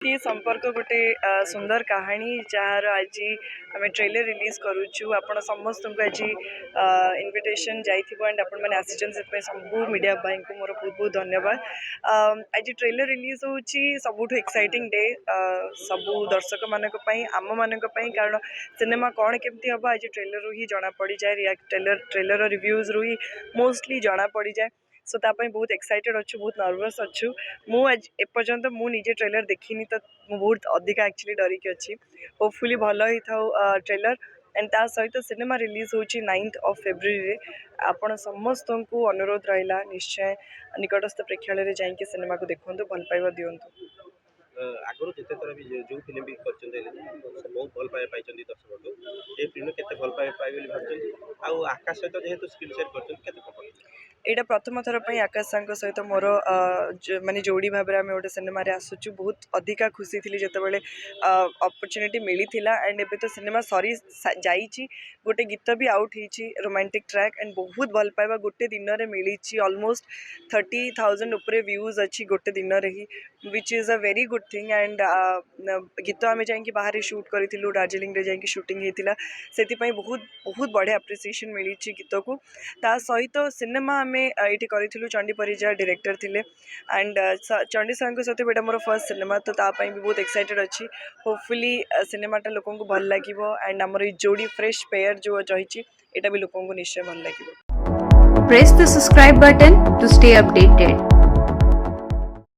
ये संपर्क गोटे सुंदर कहानी जार आज आम ट्रेलर रिलीज करुचु आपण समस्त को आज इनविटेशन जाइथिबो एंड आपण माने आसीचन से सबू मीडिया भाई को मोर बहुत बहुत धन्यवाद। आज ट्रेलर रिलीज होची सबुठ एक्साइटिंग डे सबू दर्शक मानक पई आम मानक पई कारण सिनेमा कौन केमती हम आज ट्रेलर रू ही जना पड़ी जाए ट्रेलर रिव्यूज रू ही मोस्टली जना पड़ी जाए। सो तापाई बहुत एक्साइटेड अच्छु बहुत नर्वस अच्छु मु आज एपर्यंत मु निजे ट्रेलर देखिनी तो मु बहुत अधिका एक्चुअली डरिकी अच्छी होपफुली भल ही था ट्रेलर एंड ता सहित सिनेमा रिलीज होची 9th of February आपण समस्त को अनुरोध रहा निश्चय निकटस्थ प्रेक्षालय जाइए सिनेमा को देखु भल पाइबा दिंतु। आगुरी जिते थर भी जो फिल्म भी कर बहुत भल पाए पाई दर्शक ये फिल्म के भल पाए पाए भाई आकाश सहित जेहेतु स्क्रीन शेयर कर एटा प्रथम थर पर आकाश सांग सहित मोर माने जोड़ी भाव में गोटे सिनेमा आसुचु बहुत अधिका खुशी थी जिते बड़े अपॉर्चुनिटी मिली थिला एंड एबे तो सिनेमा सरी जाइए गोटे गीत भी आउट होती रोमांटिक ट्रैक एंड बहुत भल पाइबा गोटे दिन में मिली ऑलमोस्ट 30,000 उपरे व्यूज अच्छी गोटे दिन ही which is a very good thing and गीत आम जाकि बाहर शूट करूँ दार्जिलिंग रे जाकि शूटिंग होता से बहुत बहुत बढ़िया अप्रिसिएशन मिली गीत को ता सहित सिनेमा आम ये करूँ चंडी परिजा डायरेक्टर थिले एंड चंडी साहब सहित बेटा मोर फर्स्ट सिनेमा तो तापाई भी बहुत एक्साइटेड अच्छी होपफुली सिनेमाटा लोक भल लगे एंड आमर जोड़ी फ्रेश पेयर जो रही भी लोक निश्चय भल लगे। Press the subscribe button to stay updated.